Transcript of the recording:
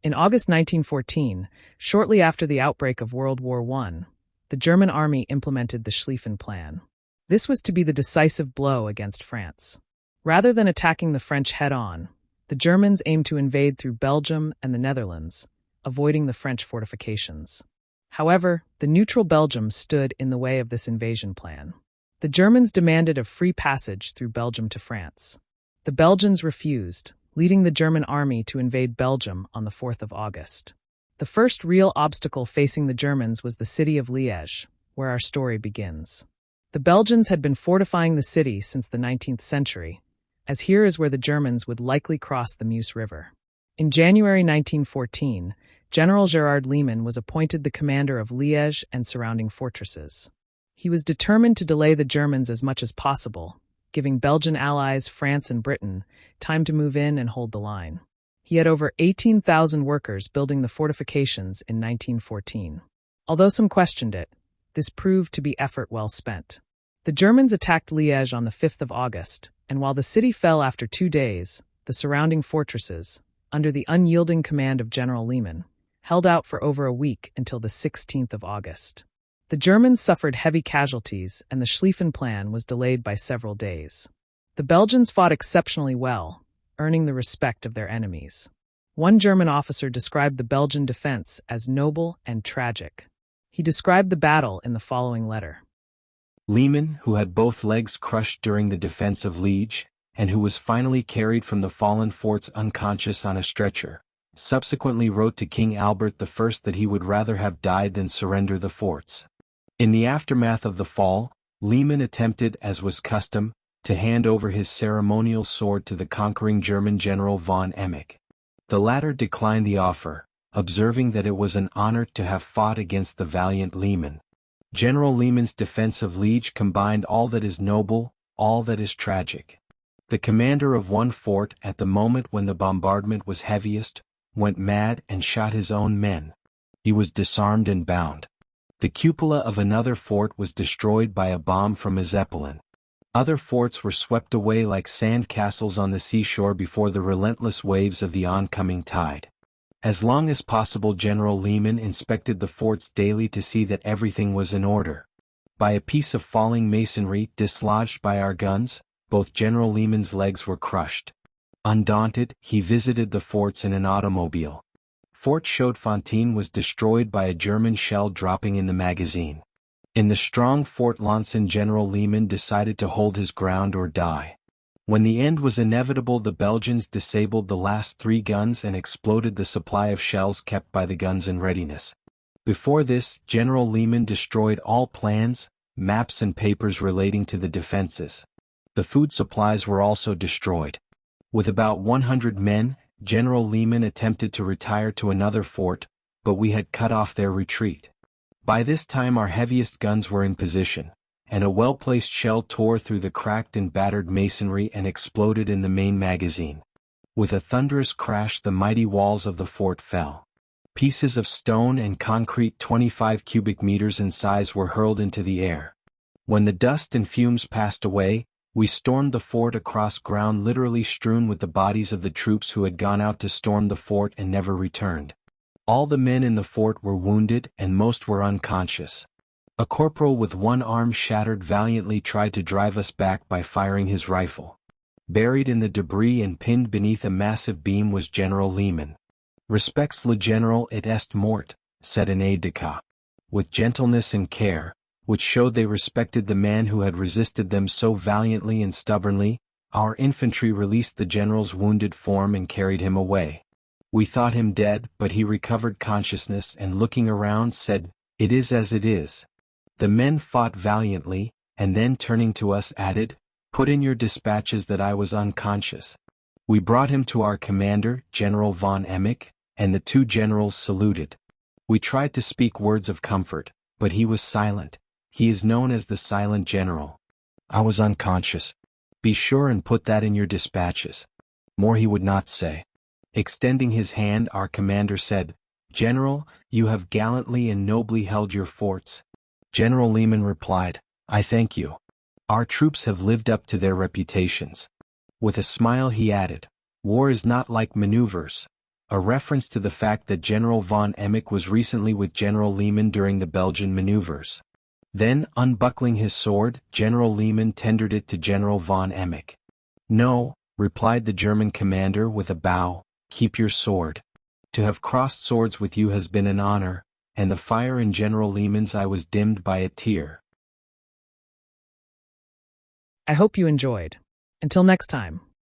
In August 1914, shortly after the outbreak of World War I, the German army implemented the Schlieffen Plan. This was to be the decisive blow against France. Rather than attacking the French head-on, the Germans aimed to invade through Belgium and the Netherlands, avoiding the French fortifications. However, the neutral Belgium stood in the way of this invasion plan. The Germans demanded a free passage through Belgium to France. The Belgians refused, leading the German army to invade Belgium on the 4th of August. The first real obstacle facing the Germans was the city of Liege, where our story begins. The Belgians had been fortifying the city since the 19th century, as here is where the Germans would likely cross the Meuse River. In January 1914, General Gerard Leman was appointed the commander of Liege and surrounding fortresses. He was determined to delay the Germans as much as possible, giving Belgian allies France and Britain time to move in and hold the line. He had over 18,000 workers building the fortifications in 1914. Although some questioned it, this proved to be effort well spent. The Germans attacked Liege on the 5th of August, and while the city fell after 2 days, the surrounding fortresses, under the unyielding command of General Leman, held out for over a week until the 16th of August. The Germans suffered heavy casualties, and the Schlieffen Plan was delayed by several days. The Belgians fought exceptionally well, earning the respect of their enemies. One German officer described the Belgian defense as noble and tragic. He described the battle in the following letter. Leman, who had both legs crushed during the defense of Liege, and who was finally carried from the fallen forts unconscious on a stretcher, subsequently wrote to King Albert I that he would rather have died than surrender the forts. In the aftermath of the fall, Leman attempted, as was custom, to hand over his ceremonial sword to the conquering German General von Emich. The latter declined the offer, observing that it was an honor to have fought against the valiant Leman. General Leman's defense of Liege combined all that is noble, all that is tragic. The commander of one fort, at the moment when the bombardment was heaviest, went mad and shot his own men. He was disarmed and bound. The cupola of another fort was destroyed by a bomb from a Zeppelin. Other forts were swept away like sand castles on the seashore before the relentless waves of the oncoming tide. As long as possible, General Leman inspected the forts daily to see that everything was in order. By a piece of falling masonry dislodged by our guns, both General Leman's legs were crushed. Undaunted, he visited the forts in an automobile. Fort Chaudefontaine was destroyed by a German shell dropping in the magazine. In the strong Fort Lanson, General Leman decided to hold his ground or die. When the end was inevitable, the Belgians disabled the last 3 guns and exploded the supply of shells kept by the guns in readiness. Before this, General Leman destroyed all plans, maps and papers relating to the defenses. The food supplies were also destroyed. With about 100 men, General Leman attempted to retire to another fort, but we had cut off their retreat. By this time our heaviest guns were in position, and a well-placed shell tore through the cracked and battered masonry and exploded in the main magazine. With a thunderous crash, the mighty walls of the fort fell. Pieces of stone and concrete 25 cubic meters in size were hurled into the air. When the dust and fumes passed away, we stormed the fort across ground literally strewn with the bodies of the troops who had gone out to storm the fort and never returned. All the men in the fort were wounded and most were unconscious. A corporal with one arm shattered valiantly tried to drive us back by firing his rifle. Buried in the debris and pinned beneath a massive beam was General Leman. "Respects le General et est mort," said an aide-de-camp. With gentleness and care, which showed they respected the man who had resisted them so valiantly and stubbornly, our infantry released the general's wounded form and carried him away. We thought him dead, but he recovered consciousness and looking around said, "It is as it is." The men fought valiantly, and then turning to us added, "Put in your dispatches that I was unconscious." We brought him to our commander, General von Emich, and the 2 generals saluted. We tried to speak words of comfort, but he was silent. He is known as the silent general. "I was unconscious. Be sure and put that in your dispatches." More he would not say. Extending his hand, our commander said, "General, you have gallantly and nobly held your forts." General Leman replied, "I thank you. Our troops have lived up to their reputations." With a smile he added, "War is not like maneuvers. a reference to the fact that General von Emmeck was recently with General Lehmann during the Belgian maneuvers. Then, unbuckling his sword, General Lehmann tendered it to General von Emmeck. "No," replied the German commander with a bow, "keep your sword. To have crossed swords with you has been an honor," and the fire in General Lehmann's eye was dimmed by a tear. I hope you enjoyed. Until next time.